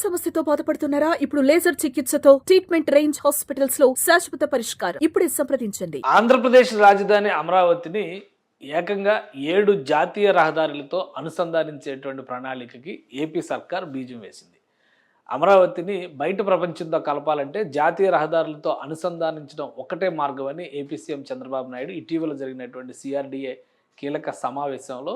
సమస్యతో బాధపడుతున్నారా? ఇప్పుడు లేజర్ చికిత్సతో ట్రీట్మెంట్ రేంజ్ హాస్పిటల్స్ లో శాశ్వత పరిష్కారం. ఇప్పుడే సంప్రదించండి. ఆంధ్రప్రదేశ్ రాజధాని అమరావతిని ఏకంగా 7 జాతీయ రహదారులతో అనుసంధానించేటువంటి ప్రణాళికకి ఏపీ సర్కార్ బీజం వేసింది. అమరావతిని బయట ప్రపంచంతో కలపాలంటే జాతీయ రహదారులతో అనుసంధానించడం ఒకటే మార్గం అని ఏపీ సీఎం చంద్రబాబు నాయుడు ఇటీవల జరిగినటువంటి సిఆర్డీఏ కీలక సమావేశంలో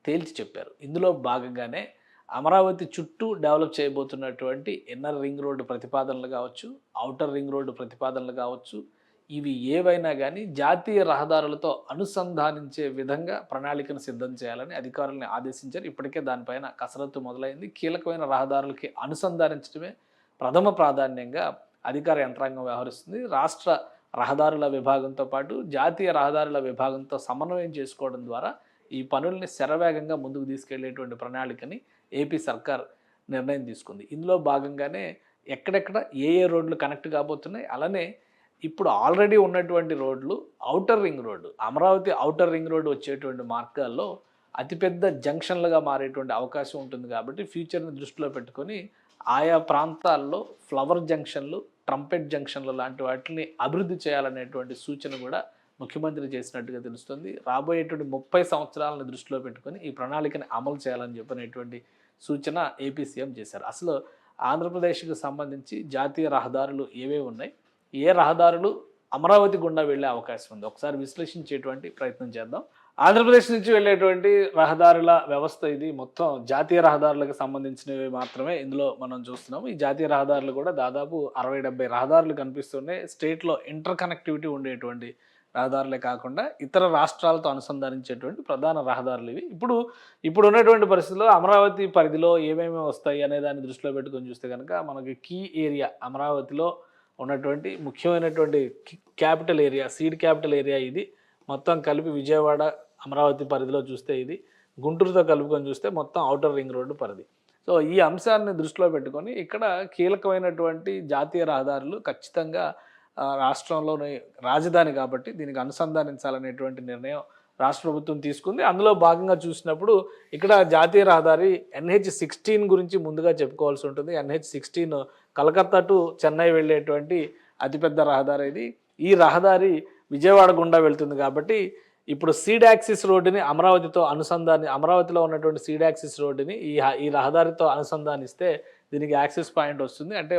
తేల్చి చెప్పారు. ఇందులో భాగంగానే అమరావతి చుట్టూ డెవలప్ చేయబోతున్నటువంటి ఇన్నర్ రింగ్ రోడ్డు ప్రతిపాదనలు కావచ్చు, ఔటర్ రింగ్ రోడ్డు ప్రతిపాదనలు కావచ్చు, ఇవి ఏవైనా కానీ జాతీయ రహదారులతో అనుసంధానించే విధంగా ప్రణాళికను సిద్ధం చేయాలని అధికారులను ఆదేశించారు. ఇప్పటికే దానిపైన కసరత్తు మొదలైంది. కీలకమైన రహదారులకి అనుసంధానించడమే ప్రథమ ప్రాధాన్యంగా అధికార యంత్రాంగం వ్యవహరిస్తుంది. రాష్ట్ర రహదారుల విభాగంతో పాటు జాతీయ రహదారుల విభాగంతో సమన్వయం చేసుకోవడం ద్వారా ఈ పనుల్ని శరవేగంగా ముందుకు తీసుకెళ్లేటువంటి ప్రణాళికని ఏపీ సర్కార్ నిర్ణయం తీసుకుంది. ఇందులో భాగంగానే ఎక్కడెక్కడ ఏ రోడ్లు కనెక్ట్ కాబోతున్నాయి, అలానే ఇప్పుడు ఆల్రెడీ ఉన్నటువంటి రోడ్లు outer ring road, Amaravati outer ring road వచ్చేటువంటి మార్గాల్లో అతిపెద్ద జంక్షన్లుగా మారేటువంటి అవకాశం ఉంటుంది. కాబట్టి ఫ్యూచర్ని దృష్టిలో పెట్టుకొని ఆయా ప్రాంతాల్లో ఫ్లవర్ జంక్షన్లు, ట్రంపెట్ జంక్షన్లు లాంటి వాటిని అభివృద్ధి చేయాలనేటువంటి సూచన కూడా ముఖ్యమంత్రి చేసినట్టుగా తెలుస్తుంది. రాబోయేటువంటి 30 సంవత్సరాలను దృష్టిలో పెట్టుకొని ఈ ప్రణాళికని అమలు చేయాలని చెప్పినటువంటి సూచన ఏపీ సీఎం చేశారు. అసలు ఆంధ్రప్రదేశ్కి సంబంధించి జాతీయ రహదారులు ఏవేవి ఉన్నాయి, ఏ రహదారులు అమరావతి గుండా వెళ్ళే అవకాశం ఉంది, ఒకసారి విశ్లేషించేటువంటి ప్రయత్నం చేద్దాం. ఆంధ్రప్రదేశ్ నుంచి వెళ్ళేటువంటి రహదారుల వ్యవస్థ ఇది మొత్తం జాతీయ రహదారులకు సంబంధించినవి మాత్రమే ఇందులో మనం చూస్తున్నాము. ఈ జాతీయ రహదారులు కూడా దాదాపు 60-70 రహదారులు కనిపిస్తున్నాయి. స్టేట్లో ఇంటర్ కనెక్టివిటీ ఉండేటువంటి రహదారులే కాకుండా ఇతర రాష్ట్రాలతో అనుసంధానించేటువంటి ప్రధాన రహదారులు ఇవి. ఇప్పుడు ఉన్నటువంటి పరిస్థితుల్లో అమరావతి పరిధిలో ఏమేమి వస్తాయి అనే దాన్ని దృష్టిలో పెట్టుకొని చూస్తే కనుక మనకి కీ ఏరియా అమరావతిలో ఉన్నటువంటి ముఖ్యమైనటువంటి capital area, seed capital area ఇది. మొత్తం కలిపి విజయవాడ అమరావతి పరిధిలో చూస్తే ఇది, గుంటూరుతో కలుపుకొని చూస్తే మొత్తం ఔటర్ రింగ్ రోడ్డు పరిధి. సో ఈ అంశాన్ని దృష్టిలో పెట్టుకొని ఇక్కడ కీలకమైనటువంటి జాతీయ రహదారులు ఖచ్చితంగా రాష్ట్రంలోని రాజధాని కాబట్టి దీనికి అనుసంధానించాలనేటువంటి నిర్ణయం రాష్ట్ర ప్రభుత్వం తీసుకుంది. అందులో భాగంగా చూసినప్పుడు ఇక్కడ జాతీయ రహదారి NH16 గురించి ముందుగా చెప్పుకోవాల్సి ఉంటుంది. NH16 కలకత్తా టు చెన్నై వెళ్ళేటువంటి అతిపెద్ద రహదారి ఇది. ఈ రహదారి విజయవాడ గుండా వెళ్తుంది కాబట్టి ఇప్పుడు సీడ్ యాక్సిస్ రోడ్డుని అమరావతిలో ఉన్నటువంటి సీడ్ యాక్సిస్ రోడ్డుని ఈ రహదారితో అనుసంధానిస్తే దీనికి యాక్సిస్ పాయింట్ వస్తుంది. అంటే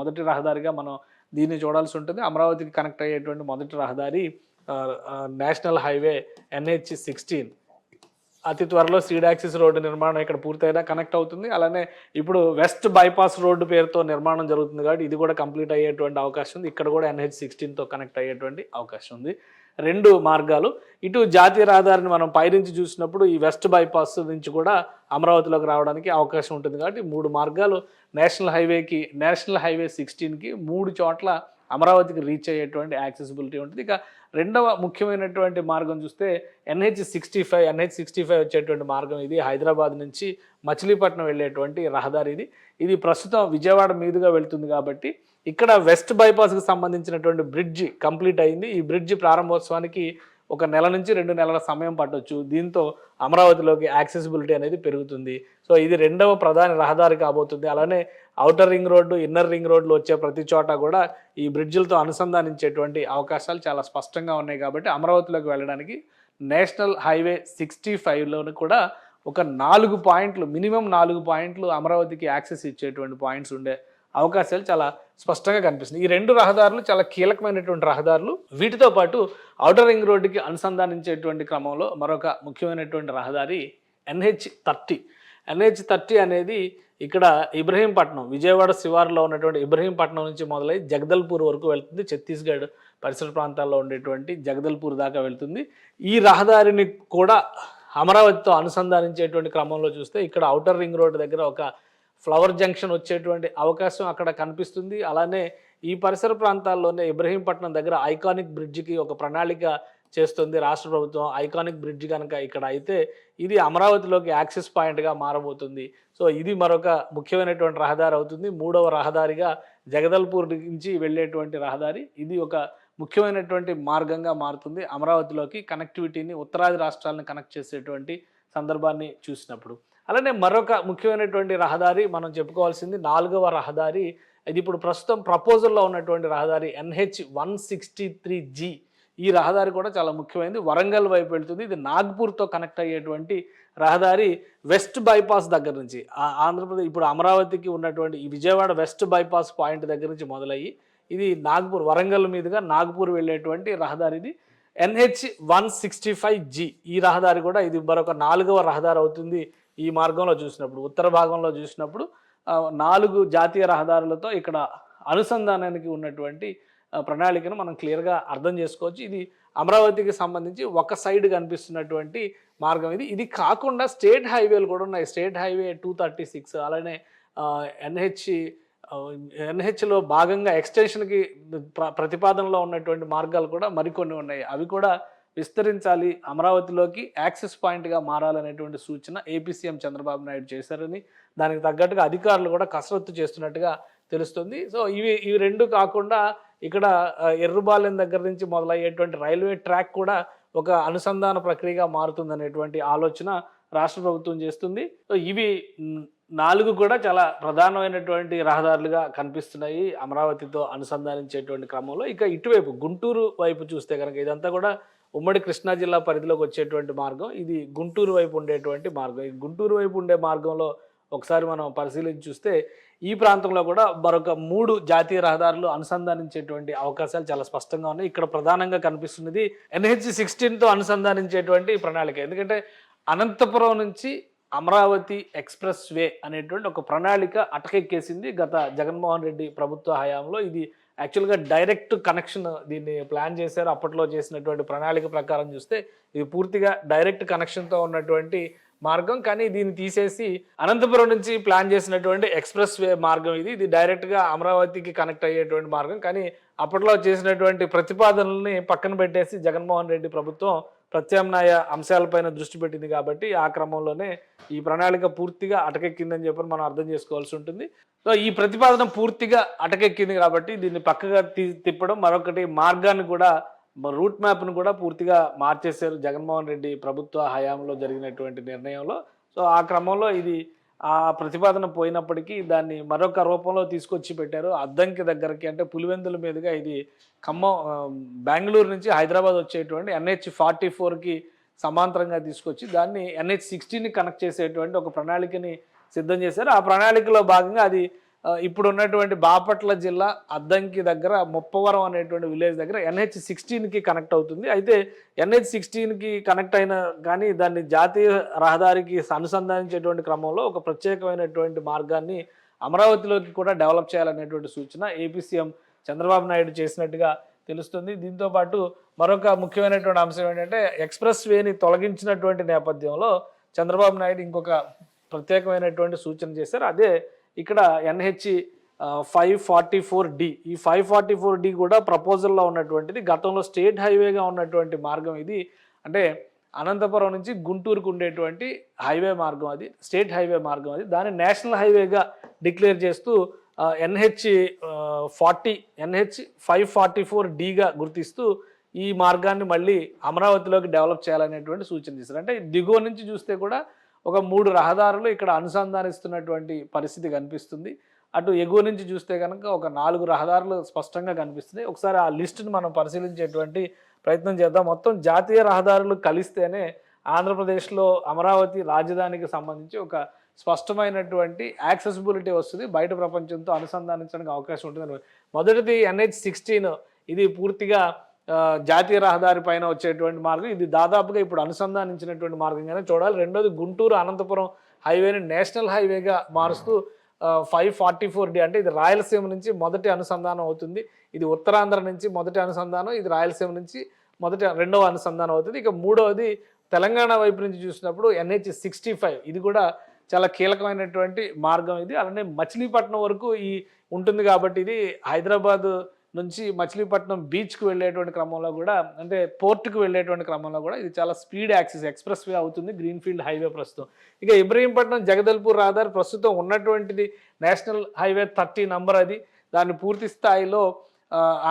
మొదటి రహదారిగా మనం దీన్ని చూడాల్సి ఉంటుంది. అమరావతికి కనెక్ట్ అయ్యేటువంటి మొదటి రహదారి నేషనల్ హైవే NH16. అతి త్వరలో సీడ్ యాక్సిస్ రోడ్డు నిర్మాణం ఇక్కడ పూర్తయినా కనెక్ట్ అవుతుంది. అలానే ఇప్పుడు వెస్ట్ బైపాస్ రోడ్డు పేరుతో నిర్మాణం జరుగుతుంది కాబట్టి ఇది కూడా కంప్లీట్ అయ్యేటువంటి అవకాశం ఉంది. ఇక్కడ కూడా NH16తో కనెక్ట్ అయ్యేటువంటి అవకాశం ఉంది. 2 మార్గాలు. ఇటు జాతీయ రహదారిని మనం పైనుంచి చూసినప్పుడు ఈ వెస్ట్ బైపాస్ నుంచి కూడా అమరావతిలోకి రావడానికి అవకాశం ఉంటుంది. కాబట్టి 3 మార్గాలు నేషనల్ హైవే 16కి 3 చోట్ల అమరావతికి రీచ్ అయ్యేటువంటి యాక్సెసిబిలిటీ ఉంటుంది. ఇక రెండవ ముఖ్యమైనటువంటి మార్గం చూస్తే NH65 వచ్చేటువంటి మార్గం ఇది. హైదరాబాద్ నుంచి మచిలీపట్నం వెళ్ళేటువంటి రహదారి ఇది ప్రస్తుతం విజయవాడ మీదుగా వెళ్తుంది కాబట్టి ఇక్కడ వెస్ట్ బైపాస్కి సంబంధించినటువంటి బ్రిడ్జి కంప్లీట్ అయింది. ఈ బ్రిడ్జి ప్రారంభోత్సవానికి 1 నెల నుంచి 2 నెలల సమయం పట్టొచ్చు. దీంతో అమరావతిలోకి యాక్సెసిబిలిటీ అనేది పెరుగుతుంది. సో ఇది రెండవ ప్రధాన రహదారి కాబోతుంది. అలానే outer ring road, inner ring రోడ్లు వచ్చే ప్రతి చోట కూడా ఈ బ్రిడ్జిలతో అనుసంధానించేటువంటి అవకాశాలు చాలా స్పష్టంగా ఉన్నాయి. కాబట్టి అమరావతిలోకి వెళ్ళడానికి నేషనల్ హైవే 65లోని కూడా ఒక 4 పాయింట్లు, మినిమం 4 పాయింట్లు అమరావతికి యాక్సెస్ ఇచ్చేటువంటి పాయింట్స్ ఉండే అవకాశాలు చాలా స్పష్టంగా కనిపిస్తుంది. ఈ 2 రహదారులు చాలా కీలకమైనటువంటి రహదారులు. వీటితో పాటు ఔటర్ రింగ్ రోడ్డుకి అనుసంధానించేటువంటి క్రమంలో మరొక ముఖ్యమైనటువంటి రహదారి NH30 అనేది ఇక్కడ ఇబ్రహీంపట్నం, విజయవాడ శివారులో ఉన్నటువంటి ఇబ్రహీంపట్నం నుంచి మొదలై జగదల్పూర్ వరకు వెళ్తుంది. ఛత్తీస్గఢ్ పరిసర ప్రాంతాల్లో ఉండేటువంటి జగదల్పూర్ దాకా వెళ్తుంది. ఈ రహదారిని కూడా అమరావతితో అనుసంధానించేటువంటి క్రమంలో చూస్తే ఇక్కడ ఔటర్ రింగ్ రోడ్డు దగ్గర ఒక ఫ్లవర్ జంక్షన్ వచ్చేటువంటి అవకాశం అక్కడ కనిపిస్తుంది. అలానే ఈ పరిసర ప్రాంతాల్లోనే ఇబ్రహీంపట్నం దగ్గర ఐకానిక్ బ్రిడ్జికి ఒక ప్రణాళిక చేస్తుంది రాష్ట్ర ప్రభుత్వం. ఐకానిక్ బ్రిడ్జ్ కనుక ఇక్కడ అయితే ఇది అమరావతిలోకి యాక్సెస్ పాయింట్గా మారబోతుంది. సో ఇది మరొక ముఖ్యమైనటువంటి రహదారి అవుతుంది. 3వ రహదారిగా జగదల్పూర్ నుంచి వెళ్ళేటువంటి రహదారి ఇది ఒక ముఖ్యమైనటువంటి మార్గంగా మారుతుంది. అమరావతిలోకి కనెక్టివిటీని, ఉత్తరాది రాష్ట్రాలను కనెక్ట్ చేసేటువంటి సందర్భాన్ని చూసినప్పుడు అలానే మరొక ముఖ్యమైనటువంటి రహదారి మనం చెప్పుకోవాల్సింది 4వ రహదారి. ఇది ఇప్పుడు ప్రస్తుతం ప్రపోజల్‌లో ఉన్నటువంటి రహదారి NH 163G. ఈ రహదారి కూడా చాలా ముఖ్యమైనది. వరంగల్ వైపు వెళ్తుంది. ఇది నాగ్‌పూర్‌తో కనెక్ట్ అయ్యేటువంటి రహదారి. వెస్ట్ బైపాస్ దగ్గర నుంచి ఆంధ్రప్రదేశ్ ఇప్పుడు అమరావతికి ఉన్నటువంటి ఈ విజయవాడ వెస్ట్ బైపాస్ పాయింట్ దగ్గర నుంచి మొదలయ్యి ఇది నాగ్‌పూర్ వరంగల్ మీదుగా నాగ్‌పూర్ వెళ్ళేటువంటి రహదారి ఇది. NH 165G ఈ రహదారి కూడా ఇది మరొక 4వ రహదారి అవుతుంది. ఈ మార్గంలో చూసినప్పుడు ఉత్తర భాగంలో చూసినప్పుడు 4 జాతీయ రహదారులతో ఇక్కడ అనుసంధానానికి ఉన్నటువంటి ప్రణాళికను మనం క్లియర్గా అర్థం చేసుకోవచ్చు. ఇది అమరావతికి సంబంధించి ఒక సైడ్ కనిపిస్తున్నటువంటి మార్గం ఇది. ఇది కాకుండా స్టేట్ హైవేలు కూడా ఉన్నాయి. స్టేట్ హైవే 236 అలానే ఎన్హెచ్లో భాగంగా ఎక్స్టెన్షన్కి ప్రతిపాదనలో ఉన్నటువంటి మార్గాలు కూడా మరికొన్ని ఉన్నాయి. అవి కూడా విస్తరించాలి, అమరావతిలోకి యాక్సెస్ పాయింట్గా మారాలనేటువంటి సూచన ఏపీ సీఎం చంద్రబాబు నాయుడు చేశారని, దానికి తగ్గట్టుగా అధికారులు కూడా కసరత్తు చేస్తున్నట్టుగా తెలుస్తుంది. సో ఇవి రెండు కాకుండా ఇక్కడ ఎర్రుబాలెం దగ్గర నుంచి మొదలయ్యేటువంటి రైల్వే ట్రాక్ కూడా ఒక అనుసంధాన ప్రక్రియగా మారుతుందనేటువంటి ఆలోచన రాష్ట్ర ప్రభుత్వం చేస్తుంది. సో ఇవి 4 కూడా చాలా ప్రధానమైనటువంటి రహదారులుగా కనిపిస్తున్నాయి అమరావతితో అనుసంధానించేటువంటి క్రమంలో. ఇక ఇటువైపు గుంటూరు వైపు చూస్తే కనుక ఇదంతా కూడా ఉమ్మడి కృష్ణా జిల్లా పరిధిలోకి వచ్చేటువంటి మార్గం. ఇది గుంటూరు వైపు ఉండేటువంటి మార్గం. ఈ గుంటూరు వైపు ఉండే మార్గంలో ఒకసారి మనం పరిశీలించి చూస్తే ఈ ప్రాంతంలో కూడా మరొక 3 జాతీయ రహదారులు అనుసంధానించేటువంటి అవకాశాలు చాలా స్పష్టంగా ఉన్నాయి. ఇక్కడ ప్రధానంగా కనిపిస్తున్నది NH 16తో అనుసంధానించేటువంటి ప్రణాళిక. ఎందుకంటే అనంతపురం నుంచి అమరావతి ఎక్స్ప్రెస్ వే అనేటువంటి ఒక ప్రణాళిక అటకెక్కేసింది గత జగన్మోహన్ రెడ్డి ప్రభుత్వ హయాంలో. ఇది యాక్చువల్గా డైరెక్ట్ కనెక్షన్ దీన్ని ప్లాన్ చేశారు. అప్పట్లో చేసినటువంటి ప్రణాళిక ప్రకారం చూస్తే ఇది పూర్తిగా డైరెక్ట్ కనెక్షన్తో ఉన్నటువంటి మార్గం. కానీ దీన్ని తీసేసి అనంతపురం నుంచి ప్లాన్ చేసినటువంటి ఎక్స్ప్రెస్ వే మార్గం ఇది డైరెక్ట్గా అమరావతికి కనెక్ట్ అయ్యేటువంటి మార్గం. కానీ అప్పట్లో చేసినటువంటి ప్రతిపాదనల్ని పక్కన పెట్టేసి జగన్మోహన్ రెడ్డి ప్రభుత్వం ప్రత్యామ్నాయ అంశాలపైన దృష్టి పెట్టింది కాబట్టి ఆ క్రమంలోనే ఈ ప్రణాళిక పూర్తిగా అటకెక్కిందని చెప్పి మనం అర్థం చేసుకోవాల్సి ఉంటుంది. సో ఈ ప్రతిపాదన పూర్తిగా అటకెక్కింది కాబట్టి దీన్ని పక్కగా తిప్పడం, మరొకటి మార్గాన్ని కూడా రూట్ మ్యాప్ను కూడా పూర్తిగా మార్చేశారు జగన్మోహన్ రెడ్డి ప్రభుత్వ హయాంలో జరిగినటువంటి నిర్ణయంలో. సో ఆ క్రమంలో ఇది ఆ ప్రతిపాదన పోయినప్పటికీ దాన్ని మరొక రూపంలో తీసుకొచ్చి పెట్టారు. అద్దంకి దగ్గరకి అంటే పులివెందుల మీదుగా ఇది ఖమ్మం బెంగళూరు నుంచి హైదరాబాద్ వచ్చేటువంటి NH 44కి సమాంతరంగా తీసుకొచ్చి దాన్ని NH 16ని కనెక్ట్ చేసేటువంటి ఒక ప్రణాళికని సిద్ధం చేశారు. ఆ ప్రణాళికలో భాగంగా అది ఇప్పుడు ఉన్నటువంటి బాపట్ల జిల్లా అద్దంకి దగ్గర ముప్పవరం అనేటువంటి విలేజ్ దగ్గర NH 16కి కనెక్ట్ అవుతుంది. అయితే NH 16కి కనెక్ట్ అయినా కానీ దాన్ని జాతీయ రహదారికి అనుసంధానించేటువంటి క్రమంలో ఒక ప్రత్యేకమైనటువంటి మార్గాన్ని అమరావతిలోకి కూడా డెవలప్ చేయాలనేటువంటి సూచన ఏపీ సీఎం చంద్రబాబు నాయుడు చేసినట్టుగా తెలుస్తుంది. దీంతోపాటు మరొక ముఖ్యమైనటువంటి అంశం ఏంటంటే ఎక్స్ప్రెస్ వేని తొలగించినటువంటి నేపథ్యంలో చంద్రబాబు నాయుడు ఇంకొక ప్రత్యేకమైనటువంటి సూచన చేశారు. అదే ఇక్కడ NH 544D. ఈ 544D కూడా ప్రపోజల్లో ఉన్నటువంటిది. గతంలో స్టేట్ హైవేగా ఉన్నటువంటి మార్గం ఇది. అంటే అనంతపురం నుంచి గుంటూరుకు ఉండేటువంటి హైవే మార్గం, అది స్టేట్ హైవే మార్గం. అది దాన్ని నేషనల్ హైవేగా డిక్లేర్ చేస్తూ NH 544Dగా గుర్తిస్తూ ఈ మార్గాన్ని మళ్ళీ అమరావతిలోకి డెవలప్ చేయాలనేటువంటి సూచన చేశారు. అంటే దిగువ నుంచి చూస్తే కూడా ఒక 3 రహదారులు ఇక్కడ అనుసంధానిస్తున్నటువంటి పరిస్థితి కనిపిస్తుంది. అటు ఎగువ నుంచి చూస్తే కనుక ఒక 4 రహదారులు స్పష్టంగా కనిపిస్తున్నాయి. ఒకసారి ఆ లిస్టును మనం పరిశీలించేటువంటి ప్రయత్నం చేద్దాం. మొత్తం జాతీయ రహదారులు కలిస్తేనే ఆంధ్రప్రదేశ్లో అమరావతి రాజధానికి సంబంధించి ఒక స్పష్టమైనటువంటి యాక్సెసిబిలిటీ వస్తుంది, బయట ప్రపంచంతో అనుసంధానించడానికి అవకాశం ఉంటుంది. మొదటిది NH 16. ఇది పూర్తిగా జాతీయ రహదారి పైన వచ్చేటువంటి మార్గం. ఇది దాదాపుగా ఇప్పుడు అనుసంధానించినటువంటి మార్గంగానే చూడాలి. రెండోది గుంటూరు అనంతపురం హైవేని నేషనల్ హైవేగా మారుస్తూ 544D అంటే ఇది రాయలసీమ నుంచి మొదటి అనుసంధానం అవుతుంది. ఇది ఉత్తరాంధ్ర నుంచి మొదటి అనుసంధానం, ఇది రాయలసీమ నుంచి రెండవ అనుసంధానం అవుతుంది. ఇక మూడవది తెలంగాణ వైపు నుంచి చూసినప్పుడు NH 65. ఇది కూడా చాలా కీలకమైనటువంటి మార్గం ఇది. అలానే మచిలీపట్నం వరకు ఉంటుంది కాబట్టి ఇది హైదరాబాద్ నుంచి మచిలీపట్నం బీచ్కి వెళ్ళేటువంటి క్రమంలో కూడా, అంటే పోర్టుకు వెళ్ళేటువంటి క్రమంలో కూడా ఇది చాలా స్పీడ్ యాక్సెస్ ఎక్స్ప్రెస్ వే అవుతుంది, గ్రీన్ఫీల్డ్ హైవే ప్రస్తుతం. ఇక ఇబ్రహీంపట్నం జగదల్పూర్ రహదారి ప్రస్తుతం ఉన్నటువంటిది నేషనల్ హైవే 30 నంబర్. అది దాన్ని పూర్తి స్థాయిలో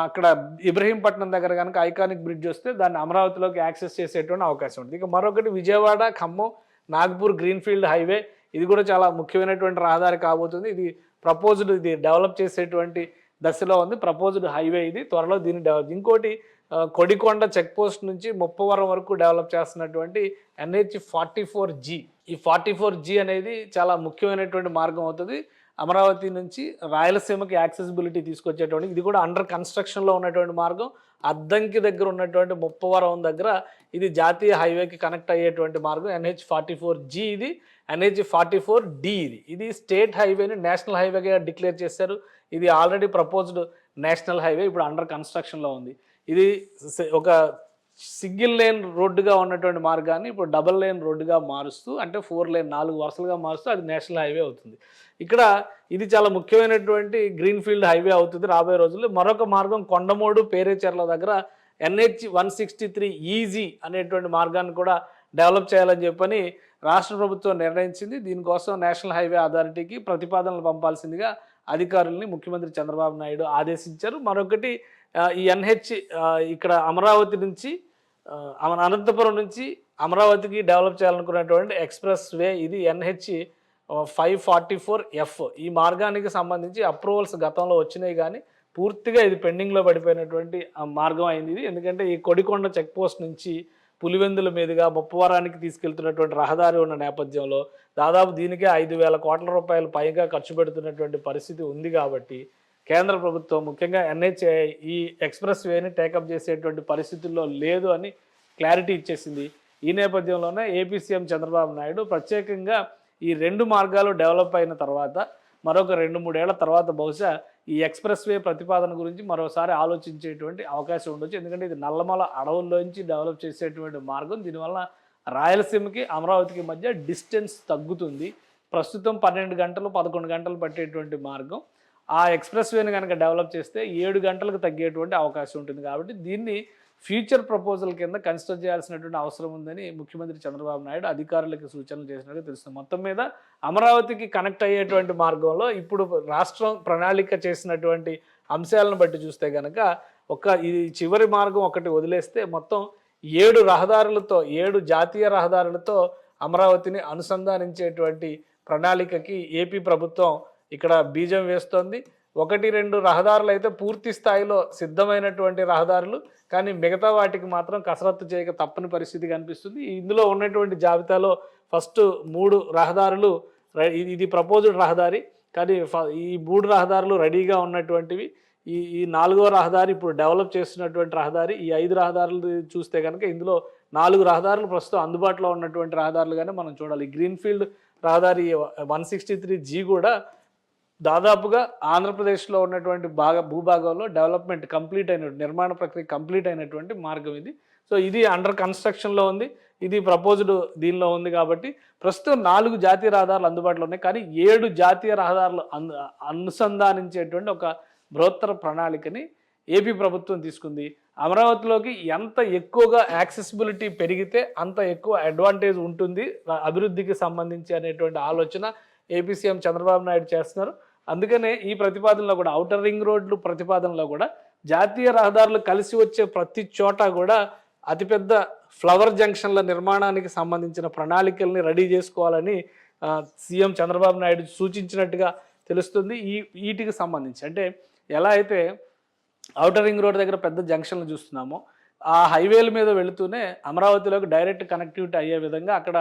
అక్కడ ఇబ్రహీంపట్నం దగ్గర కనుక ఐకానిక్ బ్రిడ్జ్ వస్తే దాన్ని అమరావతిలోకి యాక్సెస్ చేసేటువంటి అవకాశం ఉంటుంది. ఇక మరొకటి విజయవాడ ఖమ్మం నాగ్పూర్ గ్రీన్ఫీల్డ్ హైవే. ఇది కూడా చాలా ముఖ్యమైనటువంటి రహదారి కాబోతుంది. ఇది ప్రపోజ్డ్, ఇది డెవలప్ చేసేటువంటి దశలో ఉంది. ప్రపోజ్డ్ హైవే ఇది, త్వరలో దీన్ని డెవలప్. ఇంకోటి కొడికొండ చెక్ పోస్ట్ నుంచి ముప్పవరం వరకు డెవలప్ చేస్తున్నటువంటి NH44G. ఈ 44G అనేది చాలా ముఖ్యమైనటువంటి మార్గం అవుతుంది. అమరావతి నుంచి రాయలసీమకి యాక్సెసిబిలిటీ తీసుకొచ్చేటువంటి, ఇది కూడా అండర్ కన్స్ట్రక్షన్లో ఉన్నటువంటి మార్గం. అద్దంకి దగ్గర ఉన్నటువంటి ముప్పవరం దగ్గర ఇది జాతీయ హైవేకి కనెక్ట్ అయ్యేటువంటి మార్గం NH44G. ఇది NH44D. ఇది స్టేట్ హైవేని నేషనల్ హైవేగా డిక్లేర్ చేశారు. ఇది ఆల్రెడీ ప్రపోజ్డ్ నేషనల్ హైవే, ఇప్పుడు అండర్ కన్స్ట్రక్షన్లో ఉంది. ఇది ఒక సింగిల్ లేన్ రోడ్డుగా ఉన్నటువంటి మార్గాన్ని ఇప్పుడు డబుల్ లేన్ రోడ్డుగా మారుస్తూ, అంటే 4 లేన్ 4 వరుసలుగా మారుస్తూ అది నేషనల్ హైవే అవుతుంది. ఇక్కడ ఇది చాలా ముఖ్యమైనటువంటి గ్రీన్ఫీల్డ్ హైవే అవుతుంది రాబోయే రోజుల్లో. మరొక మార్గం కొండమూడు పేరేచెర్ల దగ్గర NH163EG అనేటువంటి మార్గాన్ని కూడా డెవలప్ చేయాలని చెప్పని రాష్ట్ర ప్రభుత్వం నిర్ణయించింది. దీనికోసం నేషనల్ హైవే అథారిటీకి ప్రతిపాదనలు పంపాల్సిందిగా అధికారుల్ని ముఖ్యమంత్రి చంద్రబాబు నాయుడు ఆదేశించారు. మరొకటి ఈ NH ఇక్కడ అమరావతి నుంచి అనంతపురం నుంచి అమరావతికి డెవలప్ చేయాలనుకున్నటువంటి ఎక్స్ప్రెస్ వే, ఇది NH544F. ఈ మార్గానికి సంబంధించి అప్రూవల్స్ గతంలో వచ్చినాయి, కానీ పూర్తిగా ఇది పెండింగ్లో పడిపోయినటువంటి మార్గం అయింది ఇది. ఎందుకంటే ఈ కొడికొండ చెక్ పోస్ట్ నుంచి పులివెందుల మీదుగా ముప్పవరానికి తీసుకెళ్తున్నటువంటి రహదారి ఉన్న నేపథ్యంలో దాదాపు దీనికే 5,000 కోట్ల రూపాయలు పైగా ఖర్చు పెడుతున్నటువంటి పరిస్థితి ఉంది. కాబట్టి కేంద్ర ప్రభుత్వం ముఖ్యంగా NHAI ఈ ఎక్స్ప్రెస్ వేని టేకప్ చేసేటువంటి పరిస్థితుల్లో లేదు అని క్లారిటీ ఇచ్చేసింది. ఈ నేపథ్యంలోనే ఏపీ సీఎం చంద్రబాబు నాయుడు ప్రత్యేకంగా ఈ 2 మార్గాలు డెవలప్ అయిన తర్వాత మరొక 2-3 ఏళ్ల తర్వాత బహుశా ఈ ఎక్స్ప్రెస్ వే ప్రతిపాదన గురించి మరోసారి ఆలోచించేటువంటి అవకాశం ఉండొచ్చు. ఎందుకంటే ఇది నల్లమల అడవుల్లోంచి డెవలప్ చేసేటువంటి మార్గం. దీనివల్ల రాయలసీమకి అమరావతికి మధ్య డిస్టెన్స్ తగ్గుతుంది. ప్రస్తుతం 12 గంటలు 11 గంటలు పట్టేటువంటి మార్గం ఆ ఎక్స్ప్రెస్ వేని కనుక డెవలప్ చేస్తే 7 గంటలకు తగ్గేటువంటి అవకాశం ఉంటుంది. కాబట్టి దీన్ని ఫ్యూచర్ ప్రపోజల్ కింద కన్సిడర్ చేయాల్సినటువంటి అవసరం ఉందని ముఖ్యమంత్రి చంద్రబాబు నాయుడు అధికారులకు సూచనలు చేసినట్టుగా తెలుస్తుంది. మొత్తం మీద అమరావతికి కనెక్ట్ అయ్యేటువంటి మార్గంలో ఇప్పుడు రాష్ట్రం ప్రణాళిక చేసినటువంటి అంశాలను బట్టి చూస్తే కనుక ఈ చివరి మార్గం ఒకటి వదిలేస్తే మొత్తం 7 రహదారులతో 7 జాతీయ రహదారులతో అమరావతిని అనుసంధానించేటువంటి ప్రణాళికకి ఏపీ ప్రభుత్వం ఇక్కడ బీజం వేస్తోంది. 1-2 రహదారులు అయితే పూర్తి స్థాయిలో సిద్ధమైనటువంటి రహదారులు, కానీ మిగతా వాటికి మాత్రం కసరత్తు చేయక తప్పని పరిస్థితి కనిపిస్తుంది. ఇందులో ఉన్నటువంటి జాబితాలో ఫస్ట్ 3 రహదారులు, ఇది ప్రపోజ్డ్ రహదారి, కానీ ఈ 3 రహదారులు రెడీగా ఉన్నటువంటివి. ఈ 4వ రహదారి ఇప్పుడు డెవలప్ చేస్తున్నటువంటి రహదారి. ఈ 5 రహదారులు చూస్తే కనుక ఇందులో 4 రహదారులు ప్రస్తుతం అందుబాటులో ఉన్నటువంటి రహదారులుగానే మనం చూడాలి. గ్రీన్ఫీల్డ్ రహదారి 163G కూడా దాదాపుగా ఆంధ్రప్రదేశ్లో ఉన్నటువంటి భూభాగంలో డెవలప్మెంట్ కంప్లీట్ అయినటువంటి, నిర్మాణ ప్రక్రియ కంప్లీట్ అయినటువంటి మార్గం ఇది. సో ఇది అండర్ కన్స్ట్రక్షన్లో ఉంది, ఇది ప్రపోజ్డ్ దీనిలో ఉంది. కాబట్టి ప్రస్తుతం 4 జాతీయ రహదారులు అందుబాటులో ఉన్నాయి, కానీ 7 జాతీయ రహదారులు అనుసంధానించేటువంటి ఒక బృహత్తర ప్రణాళికని ఏపీ ప్రభుత్వం తీసుకుంది. అమరావతిలోకి ఎంత ఎక్కువగా యాక్సెసిబిలిటీ పెరిగితే అంత ఎక్కువ అడ్వాంటేజ్ ఉంటుంది అభివృద్ధికి సంబంధించి అనేటువంటి ఆలోచన ఏపీ సీఎం చంద్రబాబు నాయుడు చేస్తున్నారు. అందుకనే ఈ ప్రతిపాదనలో కూడా, ఔటర్ రింగ్ రోడ్లు ప్రతిపాదనలో కూడా జాతీయ రహదారులు కలిసి వచ్చే ప్రతి చోట కూడా అతిపెద్ద ఫ్లవర్ జంక్షన్ల నిర్మాణానికి సంబంధించిన ప్రణాళికల్ని రెడీ చేసుకోవాలని సీఎం చంద్రబాబు నాయుడు సూచించినట్టుగా తెలుస్తుంది. వీటికి సంబంధించి అంటే ఎలా అయితే ఔటర్ రింగ్ రోడ్ దగ్గర పెద్ద జంక్షన్లు చూస్తున్నామో, ఆ హైవేల మీద వెళుతూనే అమరావతిలోకి డైరెక్ట్ కనెక్టివిటీ అయ్యే విధంగా అక్కడ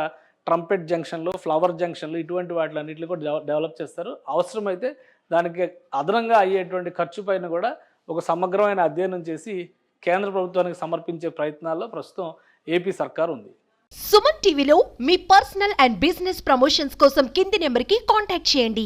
ట్రంపెట్ జంక్షన్లు, ఫ్లవర్ జంక్షన్లు, ఇటువంటి వాటిలన్నింటినీ కూడా డెవలప్ చేస్తారు. అవసరమైతే దానికి అదనంగా అయ్యేటువంటి ఖర్చు పైన కూడా ఒక సమగ్రమైన అధ్యయనం చేసి కేంద్ర ప్రభుత్వానికి సమర్పించే ప్రయత్నాల్లో ప్రస్తుతం ఏపీ సర్కార్ ఉంది. సుమన్ టీవీలో మీ పర్సనల్ అండ్ బిజినెస్ ప్రమోషన్స్ కోసం కింది నెంబర్కి కాంటాక్ట్ చేయండి.